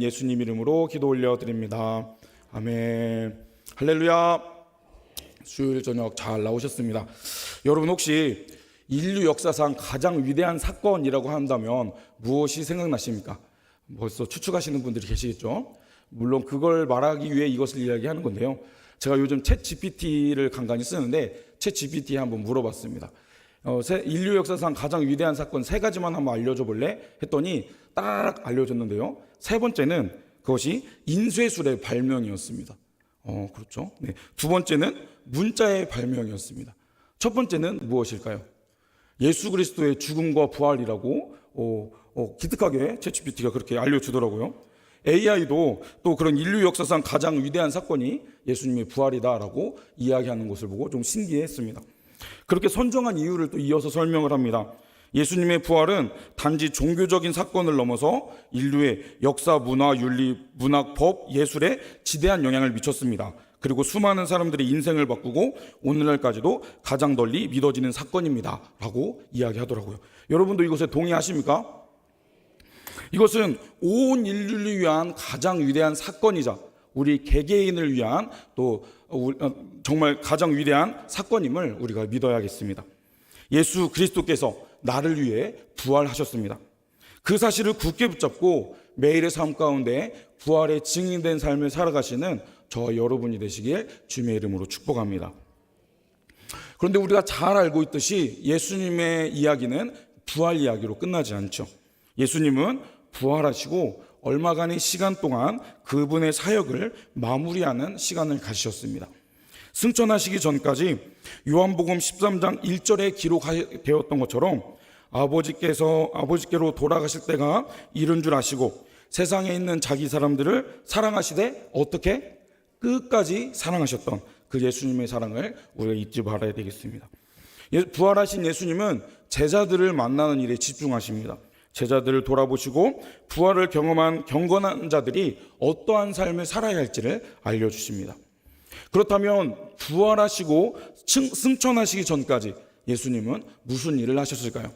예수님 이름으로 기도 올려드립니다. 아멘. 할렐루야. 수요일 저녁 잘 나오셨습니다. 여러분 혹시 인류 역사상 가장 위대한 사건이라고 한다면 무엇이 생각나십니까? 벌써 추측하시는 분들이 계시겠죠. 물론 그걸 말하기 위해 이것을 이야기하는 건데요. 제가 요즘 챗 GPT를 간간히 쓰는데 챗 GPT에 한번 물어봤습니다. 인류 역사상 가장 위대한 사건 세 가지만 한번 알려줘 볼래? 했더니 딱 알려줬는데요. 세 번째는 그것이 인쇄술의 발명이었습니다. 그렇죠. 네. 두 번째는 문자의 발명이었습니다. 첫 번째는 무엇일까요? 예수 그리스도의 죽음과 부활이라고 기특하게 챗GPT가 그렇게 알려주더라고요. AI도 또 그런 인류 역사상 가장 위대한 사건이 예수님의 부활이다라고 이야기하는 것을 보고 좀 신기했습니다. 그렇게 선정한 이유를 또 이어서 설명을 합니다. 예수님의 부활은 단지 종교적인 사건을 넘어서 인류의 역사, 문화, 윤리, 문학, 법, 예술에 지대한 영향을 미쳤습니다. 그리고 수많은 사람들의 인생을 바꾸고 오늘날까지도 가장 널리 믿어지는 사건입니다 라고 이야기하더라고요. 여러분도 이것에 동의하십니까? 이것은 온 인류를 위한 가장 위대한 사건이자 우리 개개인을 위한 또 정말 가장 위대한 사건임을 우리가 믿어야겠습니다. 예수 그리스도께서 나를 위해 부활하셨습니다. 그 사실을 굳게 붙잡고 매일의 삶 가운데 부활의 증인된 삶을 살아가시는 저 여러분이 되시길 주님의 이름으로 축복합니다. 그런데 우리가 잘 알고 있듯이 예수님의 이야기는 부활 이야기로 끝나지 않죠. 예수님은 부활하시고 얼마간의 시간 동안 그분의 사역을 마무리하는 시간을 가지셨습니다. 승천하시기 전까지 요한복음 13장 1절에 기록되었던 것처럼 아버지께로 돌아가실 때가 이른 줄 아시고 세상에 있는 자기 사람들을 사랑하시되 어떻게? 끝까지 사랑하셨던 그 예수님의 사랑을 우리가 잊지 말아야 되겠습니다. 부활하신 예수님은 제자들을 만나는 일에 집중하십니다. 제자들을 돌아보시고 부활을 경험한 경건한 자들이 어떠한 삶을 살아야 할지를 알려주십니다. 그렇다면 부활하시고 승천하시기 전까지 예수님은 무슨 일을 하셨을까요?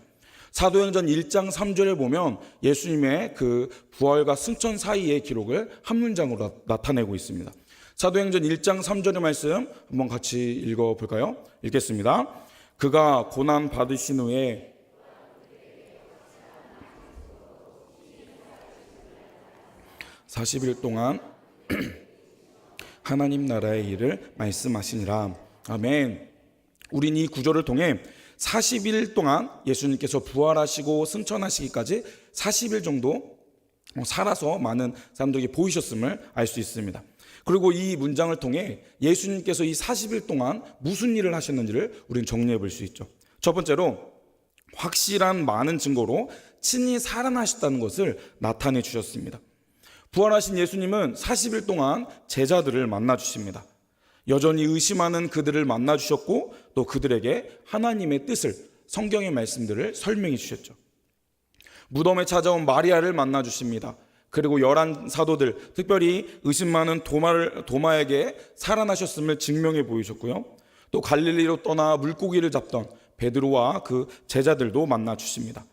사도행전 1장 3절에 보면 예수님의 그 부활과 승천 사이의 기록을 한 문장으로 나타내고 있습니다. 사도행전 1장 3절의 말씀 한번 같이 읽어볼까요? 읽겠습니다. 그가 고난 받으신 후에 40일 동안 하나님 나라의 일을 말씀하시니라. 아멘. 우린 이 구절을 통해 40일 동안 예수님께서 부활하시고 승천하시기까지 40일 정도 살아서 많은 사람들에게 보이셨음을 알 수 있습니다. 그리고 이 문장을 통해 예수님께서 이 40일 동안 무슨 일을 하셨는지를 우리는 정리해 볼 수 있죠. 첫 번째로 확실한 많은 증거로 친히 살아나셨다는 것을 나타내 주셨습니다. 부활하신 예수님은 40일 동안 제자들을 만나 주십니다. 여전히 의심하는 그들을 만나 주셨고 또 그들에게 하나님의 뜻을, 성경의 말씀들을 설명해 주셨죠. 무덤에 찾아온 마리아를 만나 주십니다. 그리고 11 사도들, 특별히 의심 많은 도마에게 살아나셨음을 증명해 보이셨고요. 또 갈릴리로 떠나 물고기를 잡던 베드로와 그 제자들도 만나 주십니다.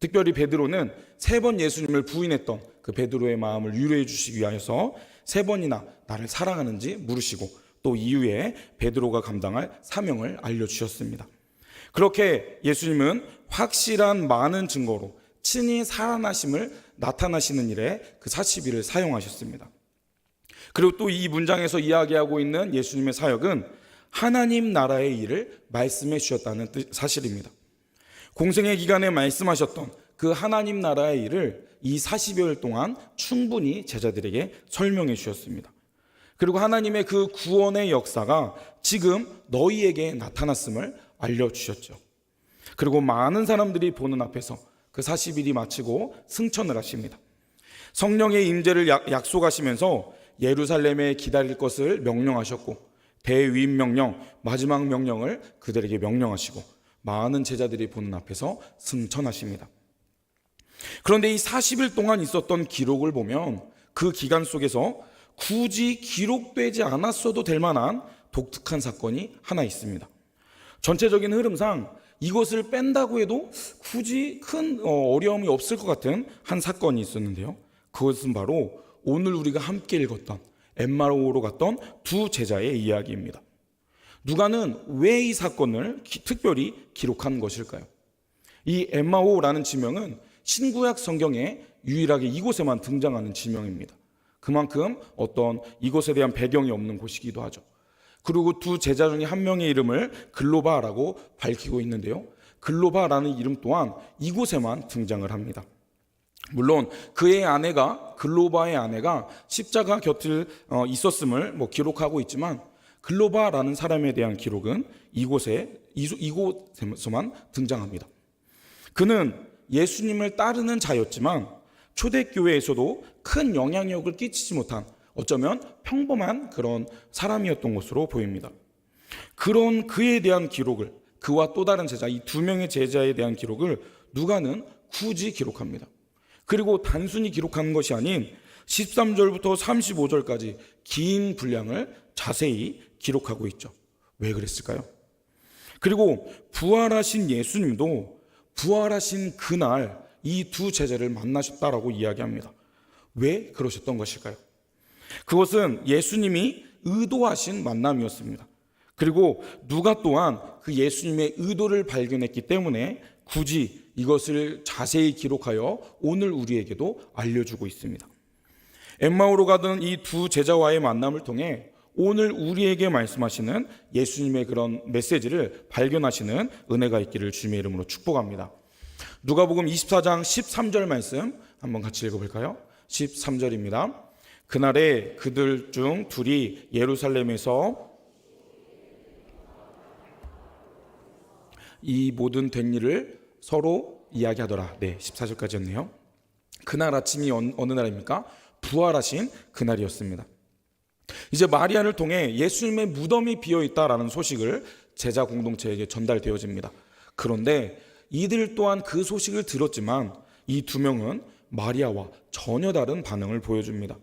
특별히 베드로는 3번 예수님을 부인했던 그 베드로의 마음을 위로해 주시기 위하여서 3번이나 나를 사랑하는지 물으시고 또 이후에 베드로가 감당할 사명을 알려주셨습니다. 그렇게 예수님은 확실한 많은 증거로 친히 살아나심을 나타나시는 일에 그 40일을 사용하셨습니다. 그리고 또 이 문장에서 이야기하고 있는 예수님의 사역은 하나님 나라의 일을 말씀해 주셨다는 사실입니다. 공생의 기간에 말씀하셨던 그 하나님 나라의 일을 이 40여일 동안 충분히 제자들에게 설명해 주셨습니다. 그리고 하나님의 그 구원의 역사가 지금 너희에게 나타났음을 알려주셨죠. 그리고 많은 사람들이 보는 앞에서 그 40일이 마치고 승천을 하십니다. 성령의 임재를 약속하시면서 예루살렘에 기다릴 것을 명령하셨고 대위임 명령, 마지막 명령을 그들에게 명령하시고 많은 제자들이 보는 앞에서 승천하십니다. 그런데 이 40일 동안 있었던 기록을 보면 그 기간 속에서 굳이 기록되지 않았어도 될 만한 독특한 사건이 하나 있습니다. 전체적인 흐름상 이것을 뺀다고 해도 굳이 큰 어려움이 없을 것 같은 한 사건이 있었는데요. 그것은 바로 오늘 우리가 함께 읽었던 엠마오로 갔던 두 제자의 이야기입니다. 누가는 왜 이 사건을 특별히 기록한 것일까요? 이 엠마오라는 지명은 신구약 성경에 유일하게 이곳에만 등장하는 지명입니다. 그만큼 어떤 이곳에 대한 배경이 없는 곳이기도 하죠. 그리고 두 제자 중에 한 명의 이름을 글로바라고 밝히고 있는데요. 글로바라는 이름 또한 이곳에만 등장을 합니다. 물론 그의 아내가 글로바의 아내가 십자가 곁을 있었음을 기록하고 있지만 글로바라는 사람에 대한 기록은 이곳에서만 등장합니다. 그는 예수님을 따르는 자였지만 초대교회에서도 큰 영향력을 끼치지 못한 어쩌면 평범한 그런 사람이었던 것으로 보입니다. 그런 그에 대한 기록을, 그와 또 다른 제자, 이 두 명의 제자에 대한 기록을 누가는 굳이 기록합니다. 그리고 단순히 기록한 것이 아닌 13절부터 35절까지 긴 분량을 자세히 기록하고 있죠. 왜 그랬을까요? 그리고 부활하신 예수님도 부활하신 그날 이 두 제자를 만나셨다라고 이야기합니다. 왜 그러셨던 것일까요? 그것은 예수님이 의도하신 만남이었습니다. 그리고 누가 또한 그 예수님의 의도를 발견했기 때문에 굳이 이것을 자세히 기록하여 오늘 우리에게도 알려주고 있습니다. 엠마오로 가던 이 두 제자와의 만남을 통해 오늘 우리에게 말씀하시는 예수님의 그런 메시지를 발견하시는 은혜가 있기를 주님의 이름으로 축복합니다. 누가복음 24장 13절 말씀 한번 같이 읽어볼까요? 13절입니다. 그날에 그들 중 둘이 예루살렘에서 이 모든 된 일을 서로 이야기하더라. 네, 14절까지였네요. 그날 아침이 어느 날입니까? 부활하신 그날이었습니다. 이제 마리아를 통해 예수님의 무덤이 비어있다라는 소식을 제자 공동체에게 전달되어집니다. 그런데 이들 또한 그 소식을 들었지만 이 두 명은 마리아와 전혀 다른 반응을 보여줍니다.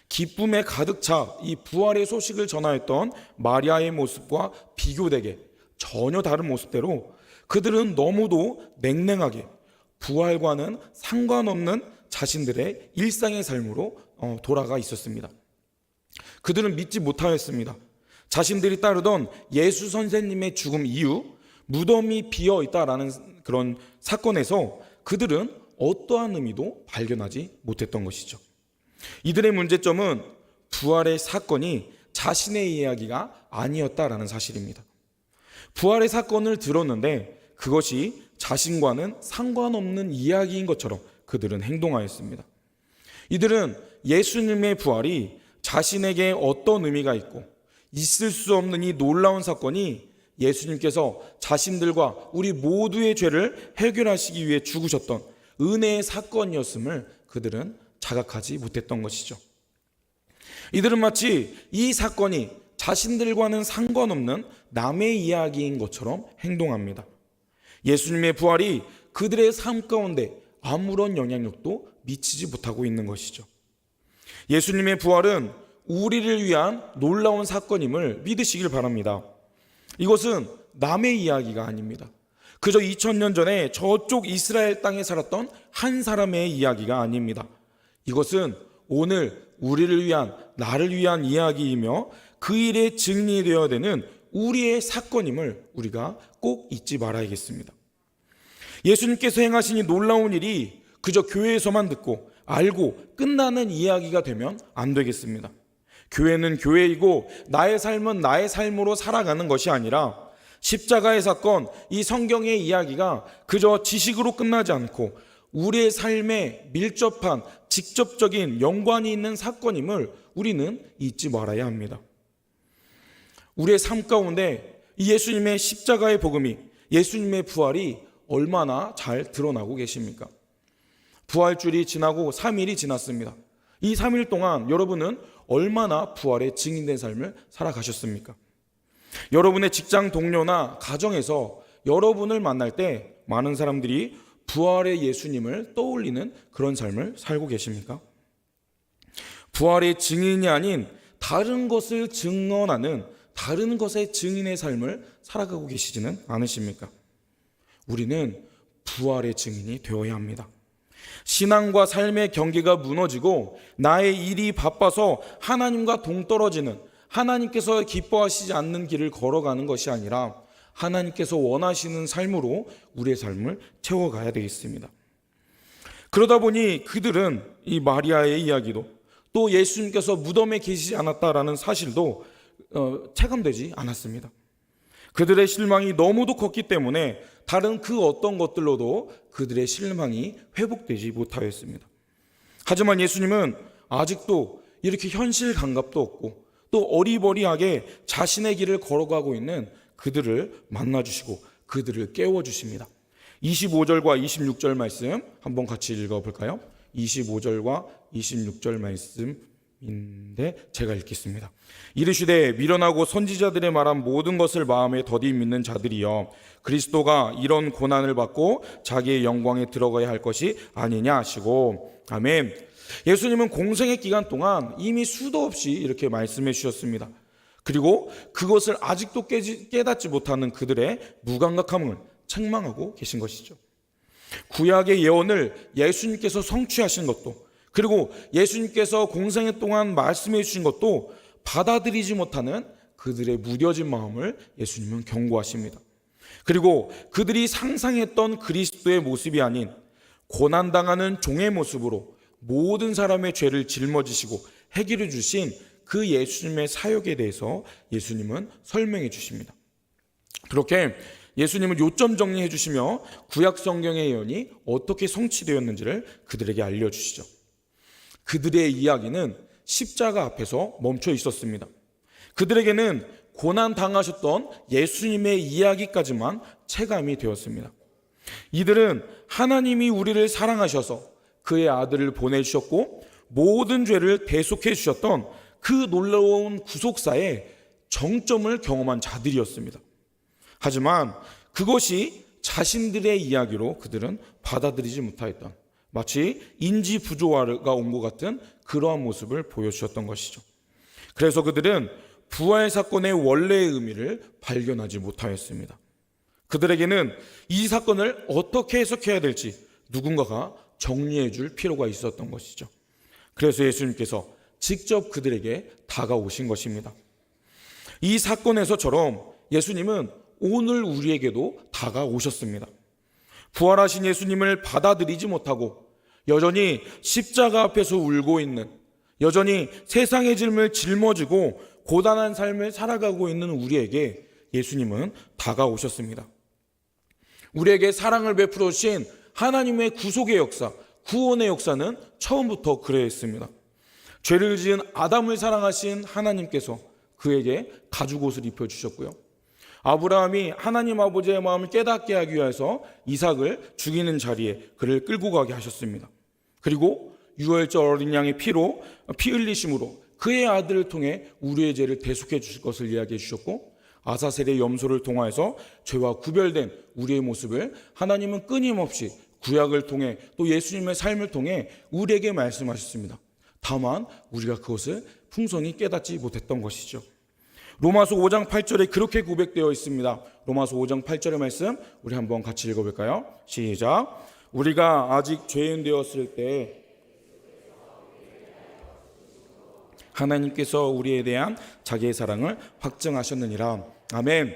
기쁨에 가득 차 이 부활의 소식을 전하였던 마리아의 모습과 비교되게 전혀 다른 모습대로 그들은 너무도 냉랭하게 부활과는 상관없는 자신들의 일상의 삶으로 돌아가 있었습니다. 그들은 믿지 못하였습니다. 자신들이 따르던 예수 선생님의 죽음 이후 무덤이 비어 있다라는 그런 사건에서 그들은 어떠한 의미도 발견하지 못했던 것이죠. 이들의 문제점은 부활의 사건이 자신의 이야기가 아니었다라는 사실입니다. 부활의 사건을 들었는데 그것이 자신과는 상관없는 이야기인 것처럼 그들은 행동하였습니다. 이들은 예수님의 부활이 자신에게 어떤 의미가 있고 있을 수 없는 이 놀라운 사건이 예수님께서 자신들과 우리 모두의 죄를 해결하시기 위해 죽으셨던 은혜의 사건이었음을 그들은 자각하지 못했던 것이죠. 이들은 마치 이 사건이 자신들과는 상관없는 남의 이야기인 것처럼 행동합니다. 예수님의 부활이 그들의 삶 가운데 아무런 영향력도 미치지 못하고 있는 것이죠. 예수님의 부활은 우리를 위한 놀라운 사건임을 믿으시길 바랍니다. 이것은 남의 이야기가 아닙니다. 그저 2000년 전에 저쪽 이스라엘 땅에 살았던 한 사람의 이야기가 아닙니다. 이것은 오늘 우리를 위한, 나를 위한 이야기이며 그 일에 증리되어야 되는 우리의 사건임을 우리가 꼭 잊지 말아야겠습니다. 예수님께서 행하신 이 놀라운 일이 그저 교회에서만 듣고 알고 끝나는 이야기가 되면 안 되겠습니다. 교회는 교회이고 나의 삶은 나의 삶으로 살아가는 것이 아니라 십자가의 사건, 이 성경의 이야기가 그저 지식으로 끝나지 않고 우리의 삶에 밀접한 직접적인 연관이 있는 사건임을 우리는 잊지 말아야 합니다. 우리의 삶 가운데 이 예수님의 십자가의 복음이, 예수님의 부활이 얼마나 잘 드러나고 계십니까? 부활주일이 지나고 3일이 지났습니다. 이 3일 동안 여러분은 얼마나 부활의 증인된 삶을 살아가셨습니까? 여러분의 직장 동료나 가정에서 여러분을 만날 때 많은 사람들이 부활의 예수님을 떠올리는 그런 삶을 살고 계십니까? 부활의 증인이 아닌 다른 것을 증언하는, 다른 것의 증인의 삶을 살아가고 계시지는 않으십니까? 우리는 부활의 증인이 되어야 합니다. 신앙과 삶의 경계가 무너지고 나의 일이 바빠서 하나님과 동떨어지는, 하나님께서 기뻐하시지 않는 길을 걸어가는 것이 아니라 하나님께서 원하시는 삶으로 우리의 삶을 채워가야 되겠습니다. 그러다 보니 그들은 이 마리아의 이야기도 또 예수님께서 무덤에 계시지 않았다라는 사실도 체감되지 않았습니다. 그들의 실망이 너무도 컸기 때문에 다른 그 어떤 것들로도 그들의 실망이 회복되지 못하였습니다. 하지만 예수님은 아직도 이렇게 현실 감각도 없고 또 어리버리하게 자신의 길을 걸어가고 있는 그들을 만나주시고 그들을 깨워주십니다. 25절과 26절 말씀 한번 같이 읽어볼까요? 25절과 26절 말씀인데 제가 읽겠습니다. 이르시되 미련하고 선지자들의 말한 모든 것을 마음에 더디 믿는 자들이여, 그리스도가 이런 고난을 받고 자기의 영광에 들어가야 할 것이 아니냐 하시고. 아멘. 예수님은 공생의 기간 동안 이미 수도 없이 이렇게 말씀해 주셨습니다. 그리고 그것을 아직도 깨닫지 못하는 그들의 무감각함을 책망하고 계신 것이죠. 구약의 예언을 예수님께서 성취하신 것도, 그리고 예수님께서 공생애 동안 말씀해 주신 것도 받아들이지 못하는 그들의 무뎌진 마음을 예수님은 경고하십니다. 그리고 그들이 상상했던 그리스도의 모습이 아닌 고난당하는 종의 모습으로 모든 사람의 죄를 짊어지시고 해결해 주신 그 예수님의 사역에 대해서 예수님은 설명해 주십니다. 그렇게 예수님은 요점 정리해 주시며 구약 성경의 예언이 어떻게 성취되었는지를 그들에게 알려주시죠. 그들의 이야기는 십자가 앞에서 멈춰 있었습니다. 그들에게는 고난 당하셨던 예수님의 이야기까지만 체감이 되었습니다. 이들은 하나님이 우리를 사랑하셔서 그의 아들을 보내주셨고 모든 죄를 대속해 주셨던 그 놀라운 구속사의 정점을 경험한 자들이었습니다. 하지만 그것이 자신들의 이야기로 그들은 받아들이지 못하였던, 마치 인지 부조화가 온 것 같은 그러한 모습을 보여주셨던 것이죠. 그래서 그들은 부활 사건의 원래의 의미를 발견하지 못하였습니다. 그들에게는 이 사건을 어떻게 해석해야 될지 누군가가 정리해 줄 필요가 있었던 것이죠. 그래서 예수님께서 직접 그들에게 다가오신 것입니다. 이 사건에서처럼 예수님은 오늘 우리에게도 다가오셨습니다. 부활하신 예수님을 받아들이지 못하고 여전히 십자가 앞에서 울고 있는, 여전히 세상의 짐을 짊어지고 고단한 삶을 살아가고 있는 우리에게 예수님은 다가오셨습니다. 우리에게 사랑을 베풀어 주신 하나님의 구속의 역사, 구원의 역사는 처음부터 그랬습니다. 죄를 지은 아담을 사랑하신 하나님께서 그에게 가죽옷을 입혀주셨고요. 아브라함이 하나님 아버지의 마음을 깨닫게 하기 위해서 이삭을 죽이는 자리에 그를 끌고 가게 하셨습니다. 그리고 유월절 어린 양의 피로, 피 흘리심으로 그의 아들을 통해 우리의 죄를 대속해 주실 것을 이야기해 주셨고, 아사셀의 염소를 통하여서 죄와 구별된 우리의 모습을 하나님은 끊임없이 구약을 통해 또 예수님의 삶을 통해 우리에게 말씀하셨습니다. 다만 우리가 그것을 풍성히 깨닫지 못했던 것이죠. 로마서 5장 8절에 그렇게 고백되어 있습니다. 로마서 5장 8절의 말씀 우리 한번 같이 읽어볼까요? 시작. 우리가 아직 죄인 되었을 때 하나님께서 우리에 대한 자기의 사랑을 확증하셨느니라. 아멘.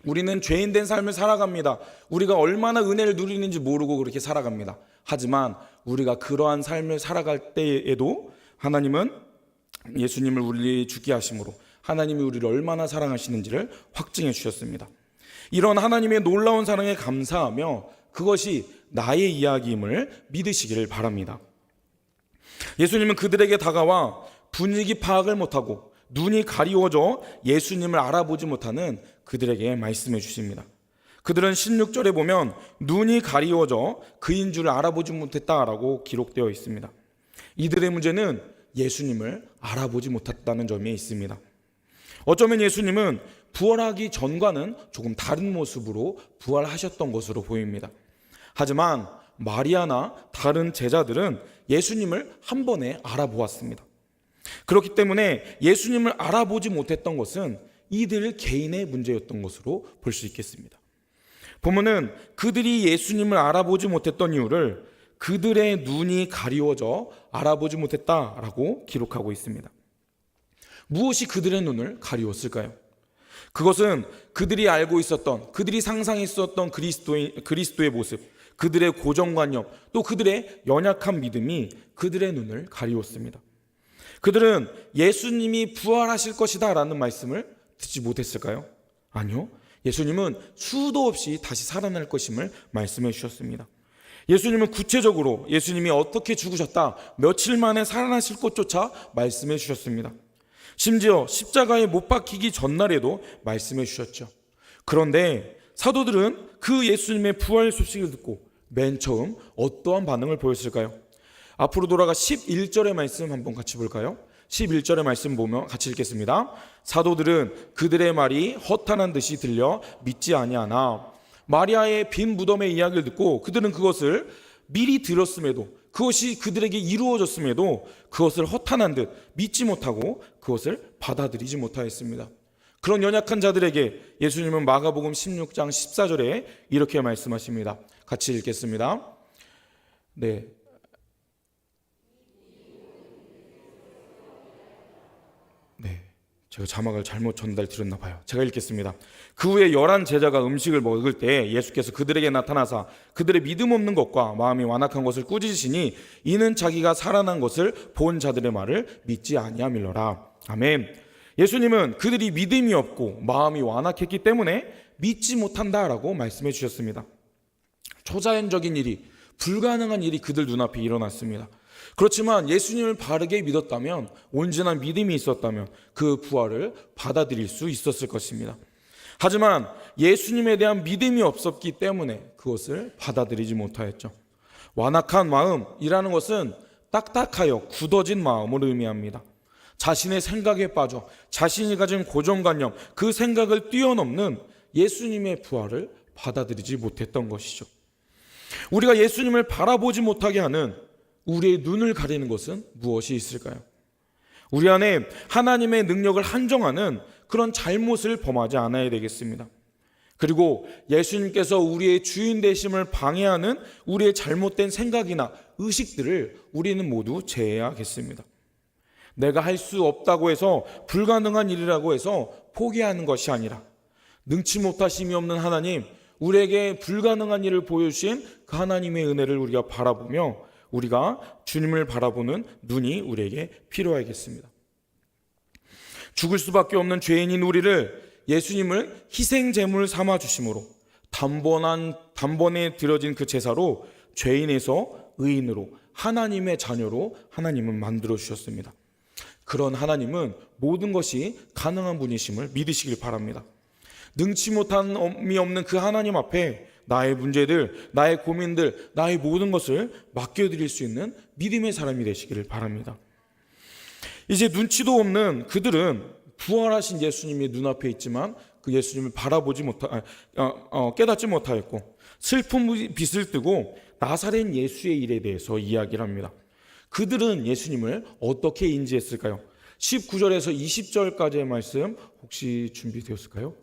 우리는 죄인 된 삶을 살아갑니다. 우리가 얼마나 은혜를 누리는지 모르고 그렇게 살아갑니다. 하지만 우리가 그러한 삶을 살아갈 때에도 하나님은 예수님을 우리 죽게 하심으로 하나님이 우리를 얼마나 사랑하시는지를 확증해 주셨습니다. 이런 하나님의 놀라운 사랑에 감사하며 그것이 나의 이야기임을 믿으시기를 바랍니다. 예수님은 그들에게 다가와 분위기 파악을 못하고 눈이 가리워져 예수님을 알아보지 못하는 그들에게 말씀해 주십니다. 그들은 16절에 보면 눈이 가리워져 그인 줄 알아보지 못했다라고 기록되어 있습니다. 이들의 문제는 예수님을 알아보지 못했다는 점에 있습니다. 어쩌면 예수님은 부활하기 전과는 조금 다른 모습으로 부활하셨던 것으로 보입니다. 하지만 마리아나 다른 제자들은 예수님을 한 번에 알아보았습니다. 그렇기 때문에 예수님을 알아보지 못했던 것은 이들 개인의 문제였던 것으로 볼 수 있겠습니다. 보면은 그들이 예수님을 알아보지 못했던 이유를 그들의 눈이 가리워져 알아보지 못했다라고 기록하고 있습니다. 무엇이 그들의 눈을 가리웠을까요? 그것은 그들이 알고 있었던, 그들이 상상했었던 그리스도의 모습, 그들의 고정관념, 또 그들의 연약한 믿음이 그들의 눈을 가리웠습니다. 그들은 예수님이 부활하실 것이다 라는 말씀을 듣지 못했을까요? 아니요. 예수님은 수도 없이 다시 살아날 것임을 말씀해 주셨습니다. 예수님은 구체적으로 예수님이 어떻게 죽으셨다, 며칠 만에 살아나실 것조차 말씀해 주셨습니다. 심지어 십자가에 못 박히기 전날에도 말씀해 주셨죠. 그런데 사도들은 그 예수님의 부활 소식을 듣고 맨 처음 어떠한 반응을 보였을까요? 앞으로 돌아가 11절의 말씀 한번 같이 볼까요? 11절의 말씀 보면 같이 읽겠습니다. 사도들은 그들의 말이 허탄한 듯이 들려 믿지 아니하나 마리아의 빈 무덤의 이야기를 듣고 그들은 그것을 미리 들었음에도, 그것이 그들에게 이루어졌음에도 그것을 허탄한 듯 믿지 못하고 그것을 받아들이지 못하였습니다. 그런 연약한 자들에게 예수님은 마가복음 16장 14절에 이렇게 말씀하십니다. 같이 읽겠습니다. 네. 제가 자막을 잘못 전달드렸나 봐요. 제가 읽겠습니다. 그 후에 11 제자가 음식을 먹을 때 예수께서 그들에게 나타나사 그들의 믿음 없는 것과 마음이 완악한 것을 꾸짖으시니 이는 자기가 살아난 것을 본 자들의 말을 믿지 아니함일러라. 아멘. 예수님은 그들이 믿음이 없고 마음이 완악했기 때문에 믿지 못한다라고 말씀해 주셨습니다. 초자연적인 일이, 불가능한 일이 그들 눈앞에 일어났습니다. 그렇지만 예수님을 바르게 믿었다면, 온전한 믿음이 있었다면 그 부활을 받아들일 수 있었을 것입니다. 하지만 예수님에 대한 믿음이 없었기 때문에 그것을 받아들이지 못하였죠. 완악한 마음이라는 것은 딱딱하여 굳어진 마음을 의미합니다. 자신의 생각에 빠져 자신이 가진 고정관념, 그 생각을 뛰어넘는 예수님의 부활을 받아들이지 못했던 것이죠. 우리가 예수님을 바라보지 못하게 하는 우리의 눈을 가리는 것은 무엇이 있을까요? 우리 안에 하나님의 능력을 한정하는 그런 잘못을 범하지 않아야 되겠습니다. 그리고 예수님께서 우리의 주인 되심을 방해하는 우리의 잘못된 생각이나 의식들을 우리는 모두 제해야겠습니다. 내가 할 수 없다고 해서, 불가능한 일이라고 해서 포기하는 것이 아니라 능치 못하심이 없는 하나님, 우리에게 불가능한 일을 보여주신 그 하나님의 은혜를 우리가 바라보며 우리가 주님을 바라보는 눈이 우리에게 필요하겠습니다. 죽을 수밖에 없는 죄인인 우리를 예수님을 희생제물 삼아 주심으로 단번에 드려진 그 제사로 죄인에서 의인으로, 하나님의 자녀로 하나님은 만들어 주셨습니다. 그런 하나님은 모든 것이 가능한 분이심을 믿으시길 바랍니다. 능치 못함이 없는 그 하나님 앞에 나의 문제들, 나의 고민들, 나의 모든 것을 맡겨드릴 수 있는 믿음의 사람이 되시기를 바랍니다. 이제 눈치도 없는 그들은 부활하신 예수님이 눈앞에 있지만 그 예수님을 깨닫지 못하였고, 슬픈 빛을 뜨고 나사렛 예수의 일에 대해서 이야기를 합니다. 그들은 예수님을 어떻게 인지했을까요? 19절에서 20절까지의 말씀 혹시 준비되었을까요?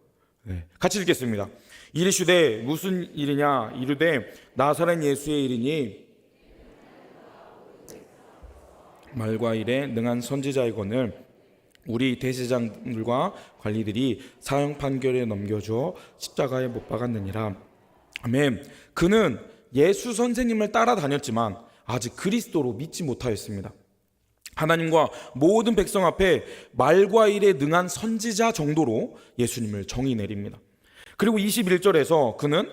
네, 같이 읽겠습니다. 이르시되 무슨 일이냐? 이르되 나사렛 예수의 일이니 말과 일에 능한 선지자이거늘 우리 대제사장들과 관리들이 사형 판결에 넘겨주어 십자가에 못 박았느니라. 아멘. 그는 예수 선생님을 따라다녔지만 아직 그리스도로 믿지 못하였습니다. 하나님과 모든 백성 앞에 말과 일에 능한 선지자 정도로 예수님을 정의 내립니다. 그리고 21절에서 그는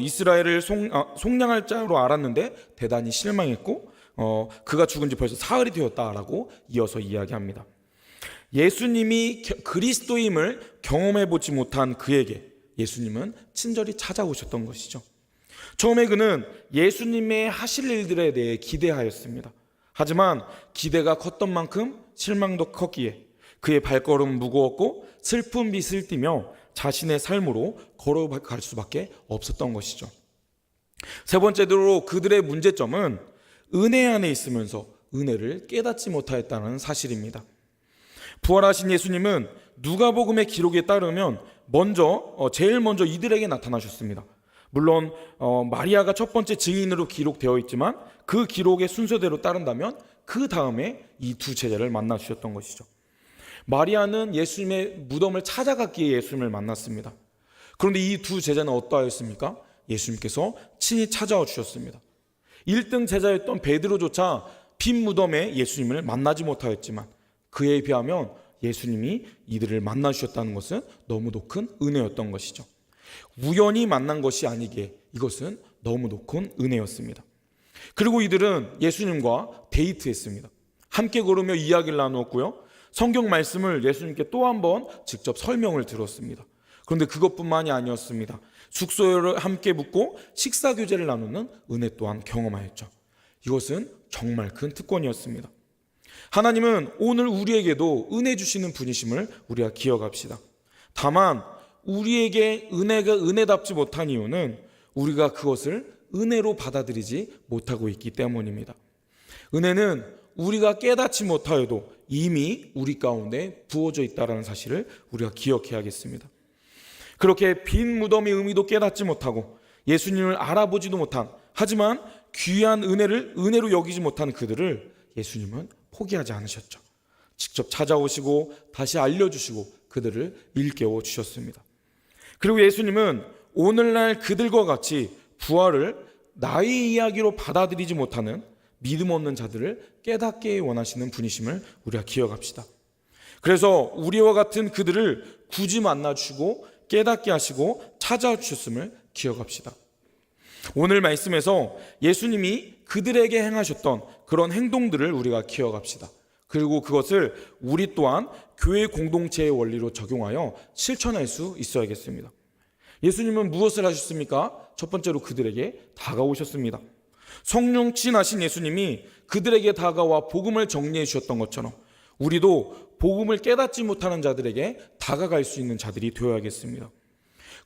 이스라엘을 속량할 자로 알았는데 대단히 실망했고 그가 죽은 지 벌써 사흘이 되었다라고 이어서 이야기합니다. 예수님이 그리스도임을 경험해보지 못한 그에게 예수님은 친절히 찾아오셨던 것이죠. 처음에 그는 예수님의 하실 일들에 대해 기대하였습니다. 하지만 기대가 컸던 만큼 실망도 컸기에 그의 발걸음은 무거웠고 슬픈 빛을 띠며 자신의 삶으로 걸어갈 수밖에 없었던 것이죠. 세 번째로 그들의 문제점은 은혜 안에 있으면서 은혜를 깨닫지 못하였다는 사실입니다. 부활하신 예수님은 누가복음의 기록에 따르면 제일 먼저 이들에게 나타나셨습니다. 물론 마리아가 첫 번째 증인으로 기록되어 있지만 그 기록의 순서대로 따른다면 그 다음에 이 두 제자를 만나 주셨던 것이죠. 마리아는 예수님의 무덤을 찾아갔기에 예수님을 만났습니다. 그런데 이 두 제자는 어떠하였습니까? 예수님께서 친히 찾아와 주셨습니다. 1등 제자였던 베드로조차 빈 무덤에 예수님을 만나지 못하였지만 그에 비하면 예수님이 이들을 만나 주셨다는 것은 너무도 큰 은혜였던 것이죠. 우연히 만난 것이 아니기에 이것은 너무도 큰 은혜였습니다. 그리고 이들은 예수님과 데이트했습니다. 함께 걸으며 이야기를 나누었고요. 성경 말씀을 예수님께 또 한 번 직접 설명을 들었습니다. 그런데 그것뿐만이 아니었습니다. 숙소를 함께 묵고 식사 교제를 나누는 은혜 또한 경험하였죠. 이것은 정말 큰 특권이었습니다. 하나님은 오늘 우리에게도 은혜 주시는 분이심을 우리가 기억합시다. 다만 우리에게 은혜가 은혜답지 못한 이유는 우리가 그것을 은혜로 받아들이지 못하고 있기 때문입니다. 은혜는 우리가 깨닫지 못하여도 이미 우리 가운데 부어져 있다는 사실을 우리가 기억해야겠습니다. 그렇게 빈 무덤의 의미도 깨닫지 못하고 예수님을 알아보지도 못한, 하지만 귀한 은혜를 은혜로 여기지 못한 그들을 예수님은 포기하지 않으셨죠. 직접 찾아오시고 다시 알려주시고 그들을 일깨워 주셨습니다. 그리고 예수님은 오늘날 그들과 같이 부활을 나의 이야기로 받아들이지 못하는 믿음 없는 자들을 깨닫게 원하시는 분이심을 우리가 기억합시다. 그래서 우리와 같은 그들을 굳이 만나주시고 깨닫게 하시고 찾아주셨음을 기억합시다. 오늘 말씀에서 예수님이 그들에게 행하셨던 그런 행동들을 우리가 기억합시다. 그리고 그것을 우리 또한 교회 공동체의 원리로 적용하여 실천할 수 있어야겠습니다. 예수님은 무엇을 하셨습니까? 첫 번째로 그들에게 다가오셨습니다. 성령 친하신 예수님이 그들에게 다가와 복음을 정리해 주셨던 것처럼 우리도 복음을 깨닫지 못하는 자들에게 다가갈 수 있는 자들이 되어야겠습니다.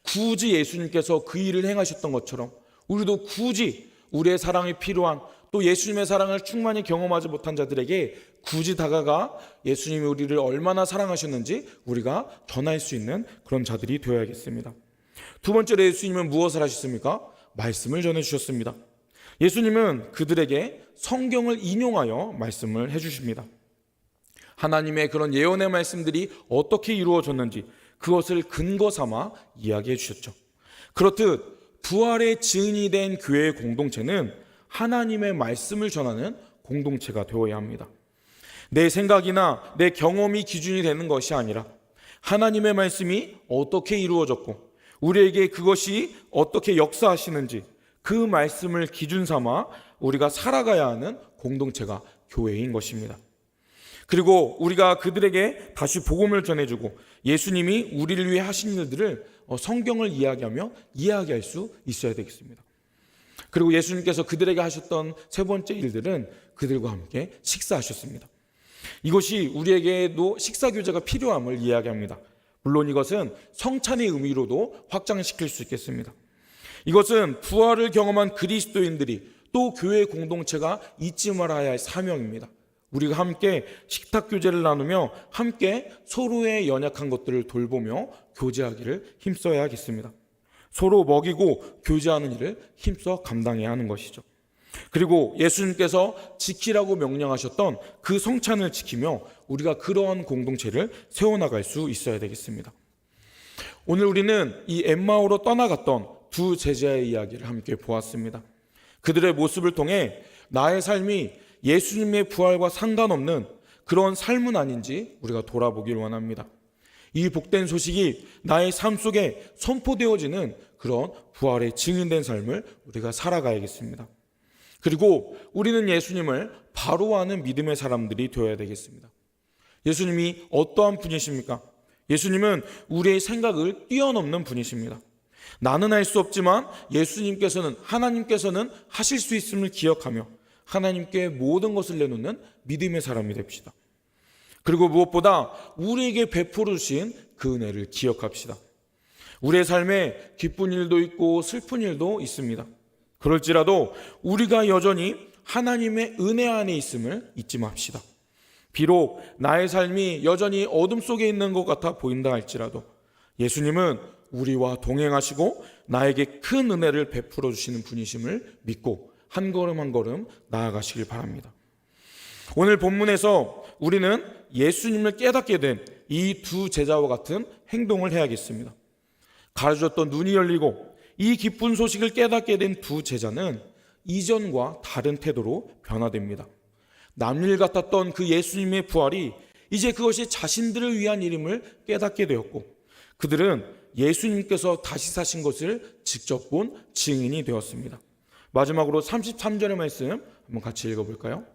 굳이 예수님께서 그 일을 행하셨던 것처럼 우리도 굳이 우리의 사랑이 필요한, 또 예수님의 사랑을 충만히 경험하지 못한 자들에게 굳이 다가가 예수님이 우리를 얼마나 사랑하셨는지 우리가 전할 수 있는 그런 자들이 되어야겠습니다. 두 번째로 예수님은 무엇을 하셨습니까? 말씀을 전해주셨습니다. 예수님은 그들에게 성경을 인용하여 말씀을 해주십니다. 하나님의 그런 예언의 말씀들이 어떻게 이루어졌는지 그것을 근거 삼아 이야기해 주셨죠. 그렇듯 부활의 증인이 된 교회의 공동체는 하나님의 말씀을 전하는 공동체가 되어야 합니다. 내 생각이나 내 경험이 기준이 되는 것이 아니라 하나님의 말씀이 어떻게 이루어졌고 우리에게 그것이 어떻게 역사하시는지 그 말씀을 기준 삼아 우리가 살아가야 하는 공동체가 교회인 것입니다. 그리고 우리가 그들에게 다시 복음을 전해주고 예수님이 우리를 위해 하신 일들을 성경을 이야기하며 이야기할 수 있어야 되겠습니다. 그리고 예수님께서 그들에게 하셨던 세 번째 일들은 그들과 함께 식사하셨습니다. 이것이 우리에게도 식사교제가 필요함을 이야기합니다. 물론 이것은 성찬의 의미로도 확장시킬 수 있겠습니다. 이것은 부활을 경험한 그리스도인들이 또 교회 공동체가 잊지 말아야 할 사명입니다. 우리가 함께 식탁 교제를 나누며 함께 서로의 연약한 것들을 돌보며 교제하기를 힘써야겠습니다. 서로 먹이고 교제하는 일을 힘써 감당해야 하는 것이죠. 그리고 예수님께서 지키라고 명령하셨던 그 성찬을 지키며 우리가 그러한 공동체를 세워나갈 수 있어야 되겠습니다. 오늘 우리는 이 엠마오로 떠나갔던 두 제자의 이야기를 함께 보았습니다. 그들의 모습을 통해 나의 삶이 예수님의 부활과 상관없는 그런 삶은 아닌지 우리가 돌아보길 원합니다. 이 복된 소식이 나의 삶 속에 선포되어지는 그런 부활의 증인된 삶을 우리가 살아가야겠습니다. 그리고 우리는 예수님을 바로 아는 믿음의 사람들이 되어야 되겠습니다. 예수님이 어떠한 분이십니까? 예수님은 우리의 생각을 뛰어넘는 분이십니다. 나는 할 수 없지만 예수님께서는, 하나님께서는 하실 수 있음을 기억하며 하나님께 모든 것을 내놓는 믿음의 사람이 됩시다. 그리고 무엇보다 우리에게 베풀어 주신 그 은혜를 기억합시다. 우리의 삶에 기쁜 일도 있고 슬픈 일도 있습니다. 그럴지라도 우리가 여전히 하나님의 은혜 안에 있음을 잊지 맙시다. 비록 나의 삶이 여전히 어둠 속에 있는 것 같아 보인다 할지라도 예수님은 우리와 동행하시고 나에게 큰 은혜를 베풀어 주시는 분이심을 믿고 한 걸음 한 걸음 나아가시길 바랍니다. 오늘 본문에서 우리는 예수님을 깨닫게 된 이 두 제자와 같은 행동을 해야겠습니다. 가려졌던 눈이 열리고 이 기쁜 소식을 깨닫게 된 두 제자는 이전과 다른 태도로 변화됩니다. 남일 같았던 그 예수님의 부활이 이제 그것이 자신들을 위한 일임을 깨닫게 되었고, 그들은 예수님께서 다시 사신 것을 직접 본 증인이 되었습니다. 마지막으로 33절의 말씀 한번 같이 읽어볼까요?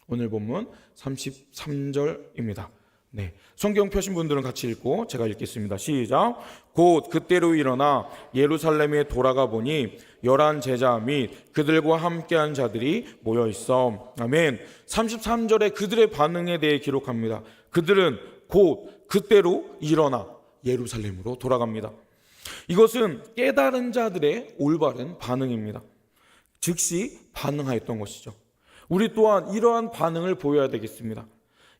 오늘 본문 33절입니다. 네, 성경 펴신 분들은 같이 읽고 제가 읽겠습니다. 시작. 곧 그때로 일어나 예루살렘에 돌아가 보니 11 제자 및 그들과 함께한 자들이 모여 있어. 아멘. 33절에 그들의 반응에 대해 기록합니다. 그들은 곧 그때로 일어나 예루살렘으로 돌아갑니다. 이것은 깨달은 자들의 올바른 반응입니다. 즉시 반응하였던 것이죠. 우리 또한 이러한 반응을 보여야 되겠습니다.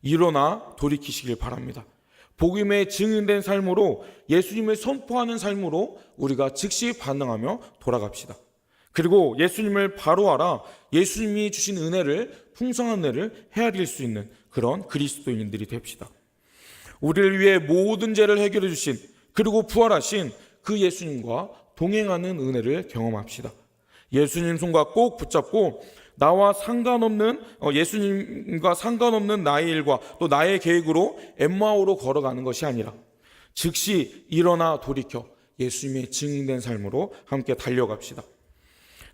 일어나 돌이키시길 바랍니다. 복음에 증인된 삶으로, 예수님을 선포하는 삶으로 우리가 즉시 반응하며 돌아갑시다. 그리고 예수님을 바로 알아 예수님이 주신 은혜를, 풍성한 은혜를 헤아릴 수 있는 그런 그리스도인들이 됩시다. 우리를 위해 모든 죄를 해결해 주신, 그리고 부활하신 그 예수님과 동행하는 은혜를 경험합시다. 예수님 손과 꼭 붙잡고 나와 상관없는, 예수님과 상관없는 나의 일과 또 나의 계획으로 엠마오로 걸어가는 것이 아니라 즉시 일어나 돌이켜 예수님의 증인된 삶으로 함께 달려갑시다.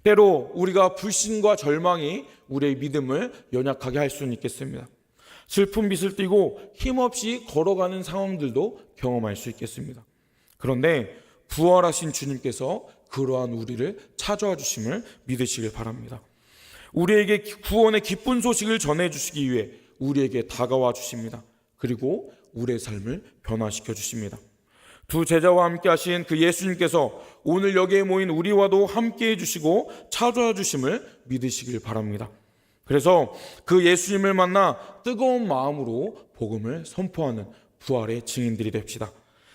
때로 우리가 불신과 절망이 우리의 믿음을 연약하게 할 수는 있겠습니다. 슬픈 빛을 띠고 힘없이 걸어가는 상황들도 경험할 수 있겠습니다. 그런데 부활하신 주님께서 그러한 우리를 찾아와 주심을 믿으시길 바랍니다. 우리에게 구원의 기쁜 소식을 전해주시기 위해 우리에게 다가와 주십니다. 그리고 우리의 삶을 변화시켜 주십니다. 두 제자와 함께 하신 그 예수님께서 오늘 여기에 모인 우리와도 함께 해주시고 찾아와 주심을 믿으시길 바랍니다. 그래서 그 예수님을 만나 뜨거운 마음으로 복음을 선포하는 부활의 증인들이 됩시다.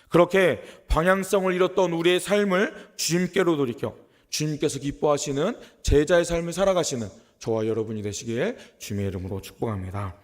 그렇게 방향성을 잃었던 우리의 삶을 주님께로 돌이켜 주님께서 기뻐하시는 제자의 삶을 살아가시는 저와 여러분이 되시길 주님의 이름으로 축복합니다.